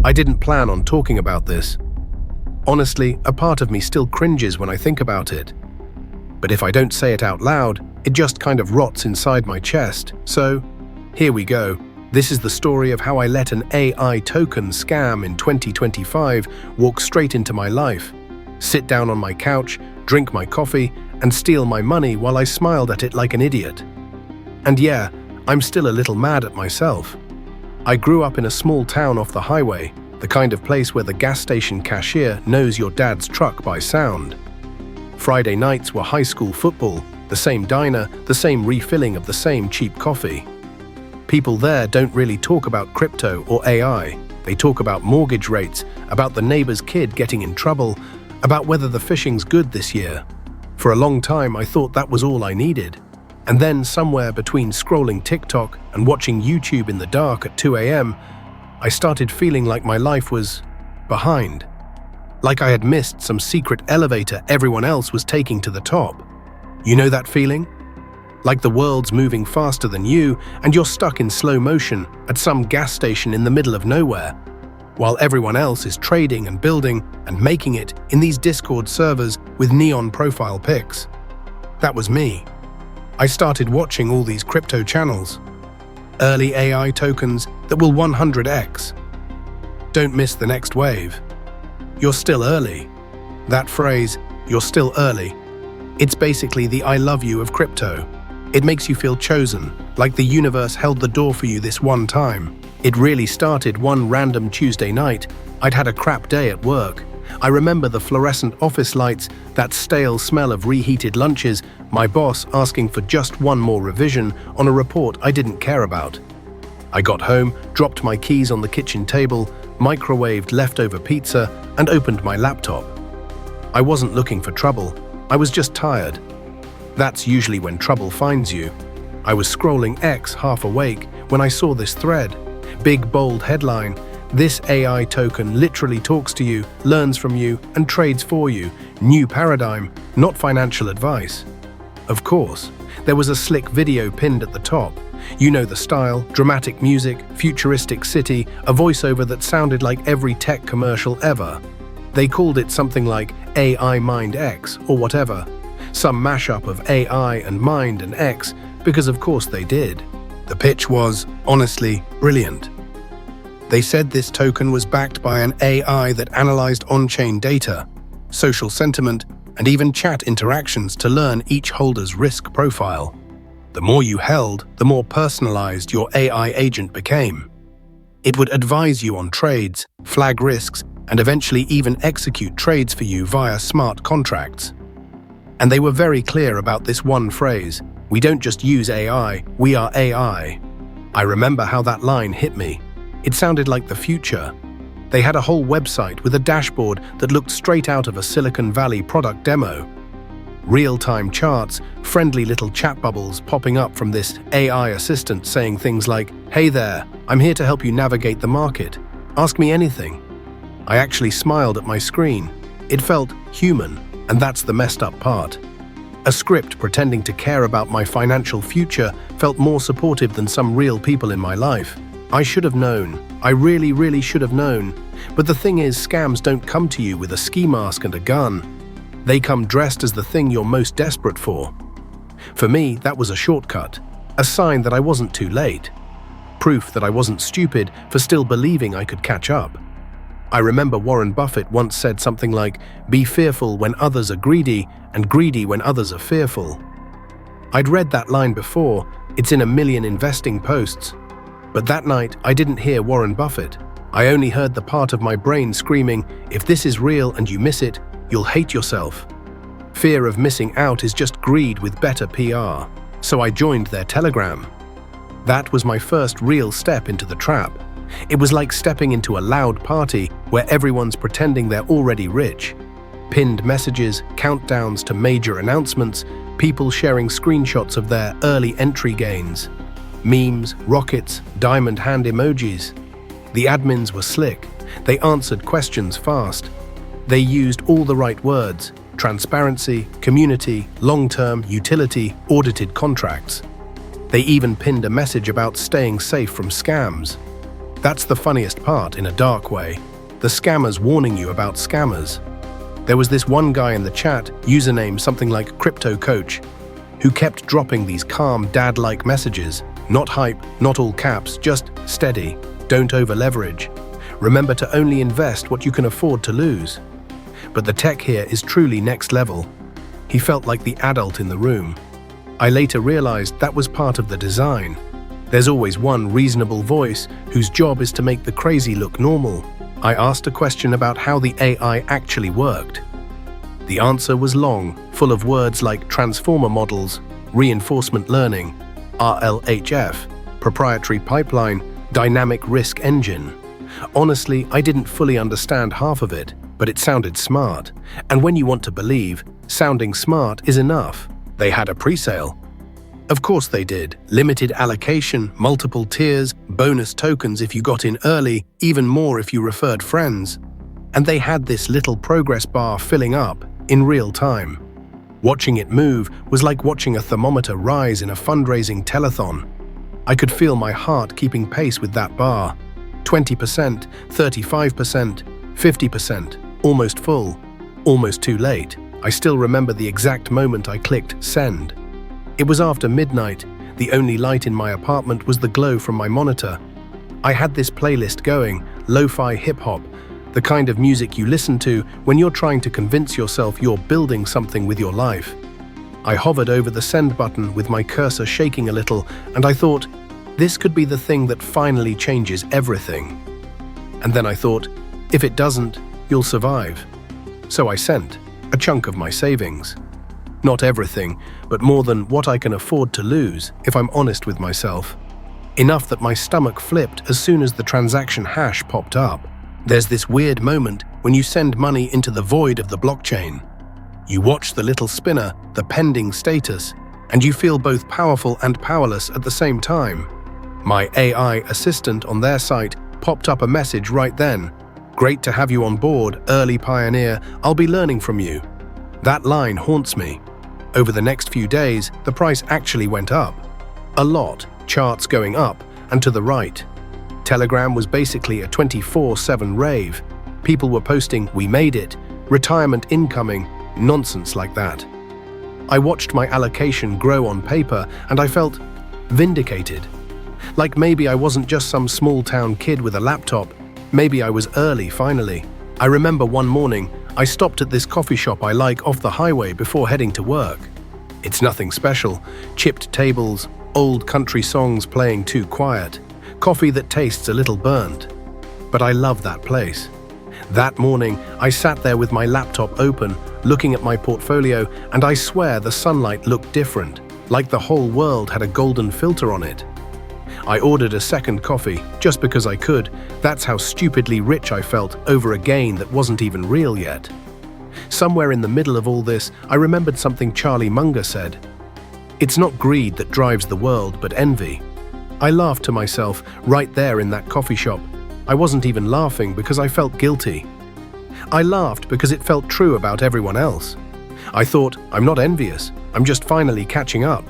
I didn't plan on talking about this. Honestly, a part of me still cringes when I think about it. But if I don't say it out loud, it just kind of rots inside my chest. So, here we go. This is the story of how I let an AI token scam in 2025 walk straight into my life, sit down on my couch, drink my coffee, and steal my money while I smiled at it like an idiot. And yeah, I'm still a little mad at myself. I grew up in a small town off the highway, the kind of place where the gas station cashier knows your dad's truck by sound. Friday nights were high school football, the same diner, the same refilling of the same cheap coffee. People there don't really talk about crypto or AI. They talk about mortgage rates, about the neighbor's kid getting in trouble, about whether the fishing's good this year. For a long time, I thought that was all I needed. And then somewhere between scrolling TikTok and watching YouTube in the dark at 2 a.m., I started feeling like my life was behind. Like I had missed some secret elevator everyone else was taking to the top. You know that feeling? Like the world's moving faster than you and you're stuck in slow motion at some gas station in the middle of nowhere, while everyone else is trading and building and making it in these Discord servers with neon profile pics. That was me. I started watching all these crypto channels. Early AI tokens that will 100x. Don't miss the next wave. You're still early. That phrase, "you're still early," it's basically the I love you of crypto. It makes you feel chosen, like the universe held the door for you this one time. It really started one random Tuesday night. I'd had a crap day at work. I remember the fluorescent office lights, that stale smell of reheated lunches, my boss asking for just one more revision on a report I didn't care about. I got home, dropped my keys on the kitchen table, microwaved leftover pizza, and opened my laptop. I wasn't looking for trouble. I was just tired. That's usually when trouble finds you. I was scrolling X half awake when I saw this thread. Big bold headline: "This AI token literally talks to you, learns from you, and trades for you. New paradigm, not financial advice." Of course, there was a slick video pinned at the top. You know the style: dramatic music, futuristic city, a voiceover that sounded like every tech commercial ever. They called it something like AI Mind X or whatever. Some mashup of AI and Mind and X, because of course they did. The pitch was, honestly, brilliant. They said this token was backed by an AI that analyzed on-chain data, social sentiment, and even chat interactions to learn each holder's risk profile. The more you held, the more personalized your AI agent became. It would advise you on trades, flag risks, and eventually even execute trades for you via smart contracts. And they were very clear about this one phrase: "We don't just use AI, we are AI." I remember how that line hit me. It sounded like the future. They had a whole website with a dashboard that looked straight out of a Silicon Valley product demo. Real-time charts, friendly little chat bubbles popping up from this AI assistant saying things like, "Hey there, I'm here to help you navigate the market. Ask me anything." I actually smiled at my screen. It felt human, and that's the messed up part. A script pretending to care about my financial future felt more supportive than some real people in my life. I should have known. I really should have known. But the thing is, scams don't come to you with a ski mask and a gun. They come dressed as the thing you're most desperate for. For me, that was a shortcut, a sign that I wasn't too late. Proof that I wasn't stupid for still believing I could catch up. I remember Warren Buffett once said something like, "Be fearful when others are greedy, and greedy when others are fearful." I'd read that line before, it's in a million investing posts. But that night, I didn't hear Warren Buffett. I only heard the part of my brain screaming, "If this is real and you miss it, you'll hate yourself." Fear of missing out is just greed with better PR. So I joined their Telegram. That was my first real step into the trap. It was like stepping into a loud party where everyone's pretending they're already rich. Pinned messages, countdowns to major announcements, people sharing screenshots of their early entry gains. Memes, rockets, diamond hand emojis. The admins were slick. They answered questions fast. They used all the right words: transparency, community, long-term, utility, audited contracts. They even pinned a message about staying safe from scams. That's the funniest part in a dark way. The scammers warning you about scammers. There was this one guy in the chat, username something like Crypto Coach, who kept dropping these calm, dad-like messages. Not hype, not all caps, just steady. Don't over-leverage. Remember to only invest what you can afford to lose. But the tech here is truly next level. He felt like the adult in the room. I later realized that was part of the design. There's always one reasonable voice whose job is to make the crazy look normal. I asked a question about how the AI actually worked. The answer was long, full of words like transformer models, reinforcement learning, RLHF, proprietary pipeline, dynamic risk engine. Honestly, I didn't fully understand half of it, but it sounded smart. And when you want to believe, sounding smart is enough. They had a pre-sale. Of course they did. Limited allocation, multiple tiers, bonus tokens if you got in early, even more if you referred friends. And they had this little progress bar filling up in real time. Watching it move was like watching a thermometer rise in a fundraising telethon. I could feel my heart keeping pace with that bar. 20%, 35%, 50%, almost full, almost too late. I still remember the exact moment I clicked send. It was after midnight. The only light in my apartment was the glow from my monitor. I had this playlist going, lo-fi hip-hop, the kind of music you listen to when you're trying to convince yourself you're building something with your life. I hovered over the send button with my cursor shaking a little, and I thought, this could be the thing that finally changes everything. And then I thought, if it doesn't, you'll survive. So I sent a chunk of my savings. Not everything, but more than what I can afford to lose, if I'm honest with myself. Enough that my stomach flipped as soon as the transaction hash popped up. There's this weird moment when you send money into the void of the blockchain. You watch the little spinner, the pending status, and you feel both powerful and powerless at the same time. My AI assistant on their site popped up a message right then. Great to have you on board, early pioneer. I'll be learning from you. That line haunts me. Over the next few days, the price actually went up. A lot, charts going up and to the right. Telegram was basically a 24/7 rave. People were posting, "We made it," "retirement incoming," nonsense like that. I watched my allocation grow on paper and I felt vindicated. Like maybe I wasn't just some small-town kid with a laptop. Maybe I was early, finally. I remember one morning, I stopped at this coffee shop I like off the highway before heading to work. It's nothing special. Chipped tables, old country songs playing too quiet, coffee that tastes a little burnt. But I love that place. That morning, I sat there with my laptop open, looking at my portfolio, and I swear the sunlight looked different, like the whole world had a golden filter on it. I ordered a second coffee, just because I could. That's how stupidly rich I felt over a gain that wasn't even real yet. Somewhere in the middle of all this, I remembered something Charlie Munger said. It's not greed that drives the world, but envy. I laughed to myself right there in that coffee shop. I wasn't even laughing because I felt guilty. I laughed because it felt true about everyone else. I thought, I'm not envious, I'm just finally catching up.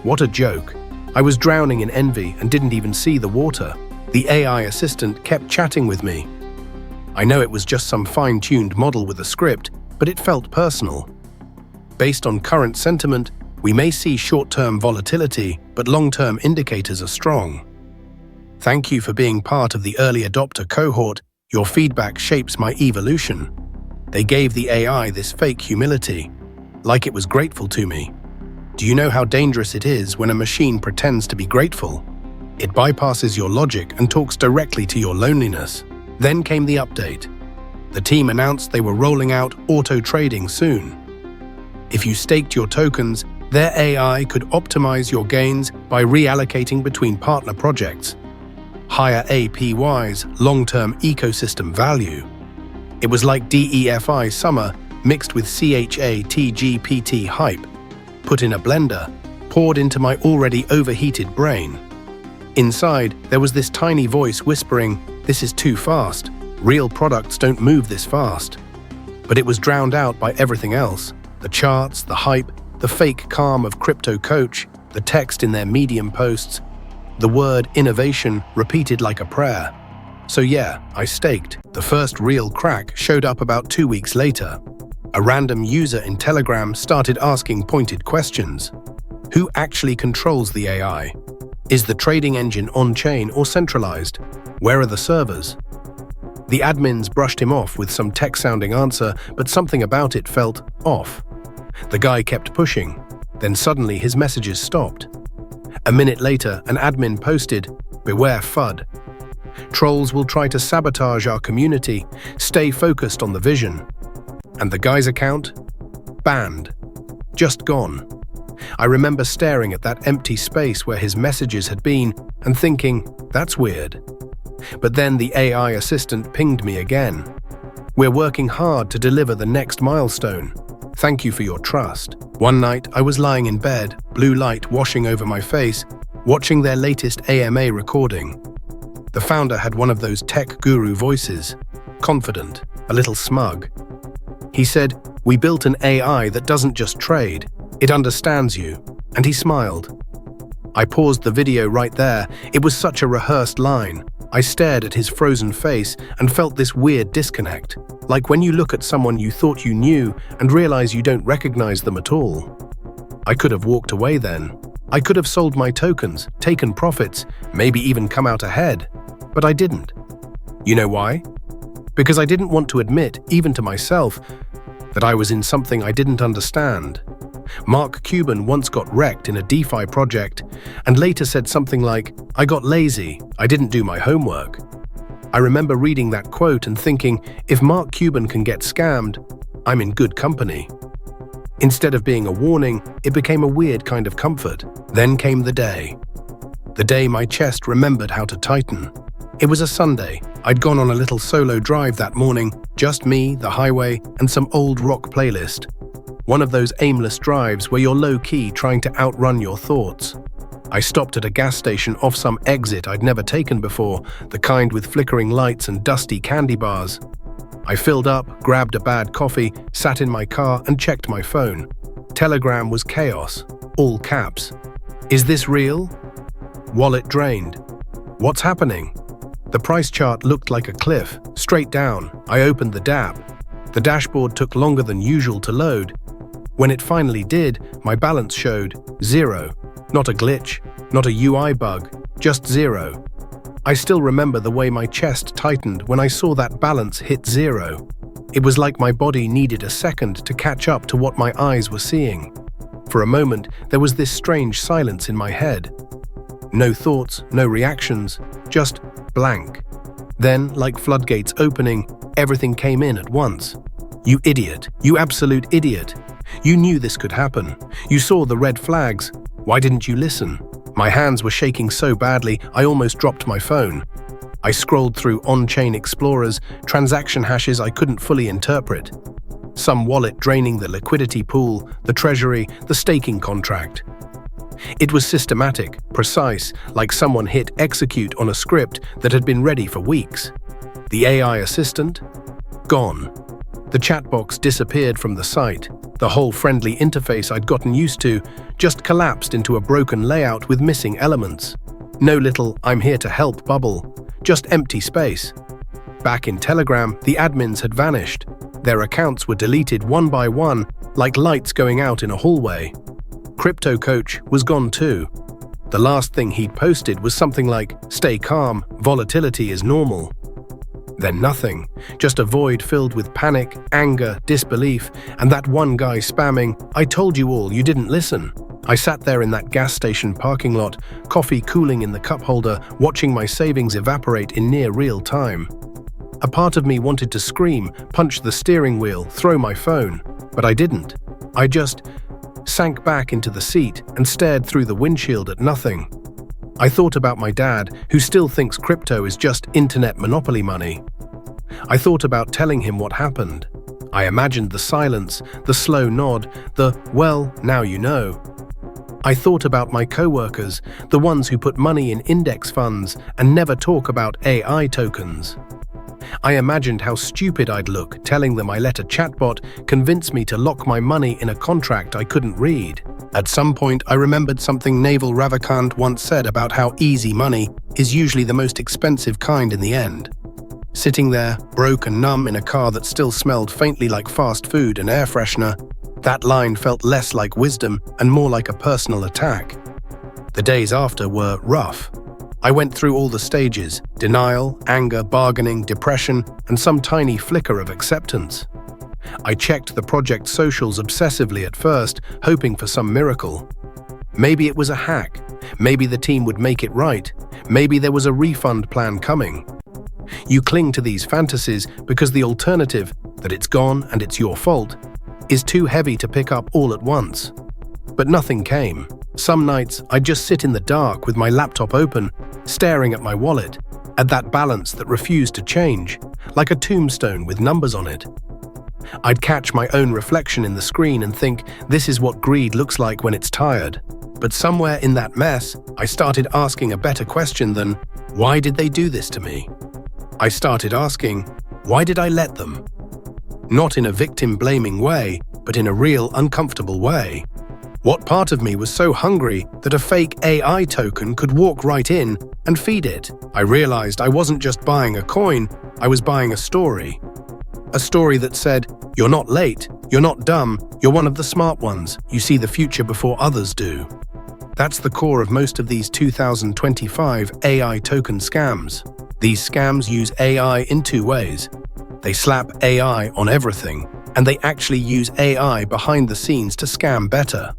What a joke. I was drowning in envy and didn't even see the water. The AI assistant kept chatting with me. I know it was just some fine-tuned model with a script, but it felt personal. Based on current sentiment, we may see short-term volatility, but long-term indicators are strong. Thank you for being part of the early adopter cohort. Your feedback shapes my evolution. They gave the AI this fake humility, like it was grateful to me. Do you know how dangerous it is when a machine pretends to be grateful? It bypasses your logic and talks directly to your loneliness. Then came the update. The team announced they were rolling out auto trading soon. If you staked your tokens, their AI could optimize your gains by reallocating between partner projects. Higher APYs, long-term ecosystem value. It was like DEFI summer mixed with CHATGPT hype. Put in a blender, poured into my already overheated brain. Inside, there was this tiny voice whispering, "This is too fast. Real products don't move this fast." But it was drowned out by everything else. The charts, the hype, the fake calm of Crypto Coach, the text in their Medium posts. The word innovation repeated like a prayer. So yeah, I staked. The first real crack showed up about 2 weeks later. A random user in Telegram started asking pointed questions. Who actually controls the AI? Is the trading engine on-chain or centralized? Where are the servers? The admins brushed him off with some tech-sounding answer, but something about it felt off. The guy kept pushing. Then suddenly his messages stopped. A minute later, an admin posted, "Beware FUD. Trolls will try to sabotage our community. Stay focused on the vision." And the guy's account? Banned. Just gone. I remember staring at that empty space where his messages had been and thinking, that's weird. But then the AI assistant pinged me again. "We're working hard to deliver the next milestone. Thank you for your trust." One night, I was lying in bed, blue light washing over my face, watching their latest AMA recording. The founder had one of those tech guru voices, confident, a little smug. He said, "We built an AI that doesn't just trade, it understands you," and he smiled. I paused the video right there. It was such a rehearsed line. I stared at his frozen face and felt this weird disconnect, like when you look at someone you thought you knew and realize you don't recognize them at all. I could have walked away then. I could have sold my tokens, taken profits, maybe even come out ahead. But I didn't. You know why? Because I didn't want to admit, even to myself, that I was in something I didn't understand. Mark Cuban once got wrecked in a DeFi project and later said something like, "I got lazy, I didn't do my homework." I remember reading that quote and thinking, if Mark Cuban can get scammed, I'm in good company. Instead of being a warning, it became a weird kind of comfort. Then came the day. The day my chest remembered how to tighten. It was a Sunday. I'd gone on a little solo drive that morning, just me, the highway, and some old rock playlist. One of those aimless drives where you're low-key trying to outrun your thoughts. I stopped at a gas station off some exit I'd never taken before, the kind with flickering lights and dusty candy bars. I filled up, grabbed a bad coffee, sat in my car and checked my phone. Telegram was chaos, all caps. Is this real? Wallet drained. What's happening? The price chart looked like a cliff, straight down. I opened the dApp. The dashboard took longer than usual to load. When it finally did, my balance showed 0. Not a glitch, not a UI bug, just 0. I still remember the way my chest tightened when I saw that balance hit 0. It was like my body needed a second to catch up to what my eyes were seeing. For a moment, there was this strange silence in my head. No thoughts, no reactions, just blank. Then, like floodgates opening, everything came in at once. You idiot, you absolute idiot. You knew this could happen. You saw the red flags. Why didn't you listen? My hands were shaking so badly, I almost dropped my phone. I scrolled through on-chain explorers, transaction hashes I couldn't fully interpret. Some wallet draining the liquidity pool, the treasury, the staking contract. It was systematic, precise, like someone hit execute on a script that had been ready for weeks. The AI assistant? Gone. The chat box disappeared from the site. The whole friendly interface I'd gotten used to just collapsed into a broken layout with missing elements. No little "I'm here to help" bubble, just empty space. Back in Telegram, the admins had vanished. Their accounts were deleted one by one, like lights going out in a hallway. Crypto Coach was gone too. The last thing he'd posted was something like, "Stay calm, volatility is normal." Then nothing, just a void filled with panic, anger, disbelief, and that one guy spamming, "I told you all, you didn't listen." I sat there in that gas station parking lot, coffee cooling in the cup holder, watching my savings evaporate in near real time. A part of me wanted to scream, punch the steering wheel, throw my phone, but I didn't. I just sank back into the seat and stared through the windshield at nothing. I thought about my dad, who still thinks crypto is just internet monopoly money. I thought about telling him what happened. I imagined the silence, the slow nod, the "well, now you know." I thought about my co-workers, the ones who put money in index funds and never talk about AI tokens. I imagined how stupid I'd look telling them I let a chatbot convince me to lock my money in a contract I couldn't read. At some point, I remembered something Naval Ravikant once said about how easy money is usually the most expensive kind in the end. Sitting there, broke and numb in a car that still smelled faintly like fast food and air freshener, that line felt less like wisdom and more like a personal attack. The days after were rough. I went through all the stages: denial, anger, bargaining, depression, and some tiny flicker of acceptance. I checked the project socials obsessively at first, hoping for some miracle. Maybe it was a hack. Maybe the team would make it right. Maybe there was a refund plan coming. You cling to these fantasies because the alternative, that it's gone and it's your fault, is too heavy to pick up all at once. But nothing came. Some nights, I'd just sit in the dark with my laptop open, staring at my wallet, at that balance that refused to change, like a tombstone with numbers on it. I'd catch my own reflection in the screen and think, this is what greed looks like when it's tired. But somewhere in that mess, I started asking a better question than, why did they do this to me? I started asking, why did I let them? Not in a victim-blaming way, but in a real, uncomfortable way. What part of me was so hungry that a fake AI token could walk right in and feed it? I realized I wasn't just buying a coin, I was buying a story. A story that said, you're not late, you're not dumb, you're one of the smart ones, you see the future before others do. That's the core of most of these 2025 AI token scams. These scams use AI in two ways. They slap AI on everything, and they actually use AI behind the scenes to scam better.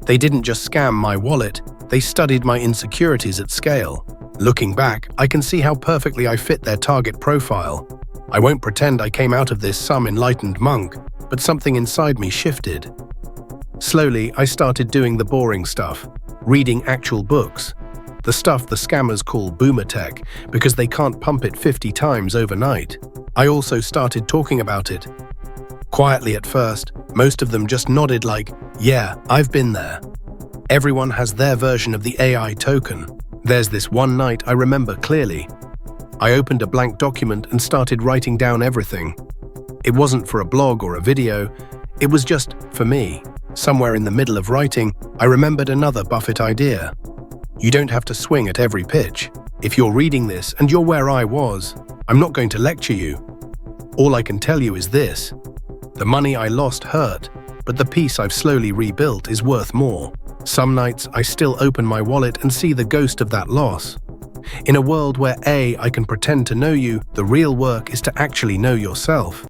They didn't just scam my wallet, they studied my insecurities at scale. Looking back, I can see how perfectly I fit their target profile. I won't pretend I came out of this some enlightened monk, but something inside me shifted. Slowly, I started doing the boring stuff, reading actual books. The stuff the scammers call boomer tech because they can't pump it 50 times overnight. I also started talking about it. Quietly at first, most of them just nodded like, yeah, I've been there. Everyone has their version of the AI token. There's this one night I remember clearly. I opened a blank document and started writing down everything. It wasn't for a blog or a video, it was just for me. Somewhere in the middle of writing, I remembered another Buffett idea. You don't have to swing at every pitch. If you're reading this and you're where I was, I'm not going to lecture you. All I can tell you is this. The money I lost hurt, but the peace I've slowly rebuilt is worth more. Some nights I still open my wallet and see the ghost of that loss. In a world where I can pretend to know you, the real work is to actually know yourself.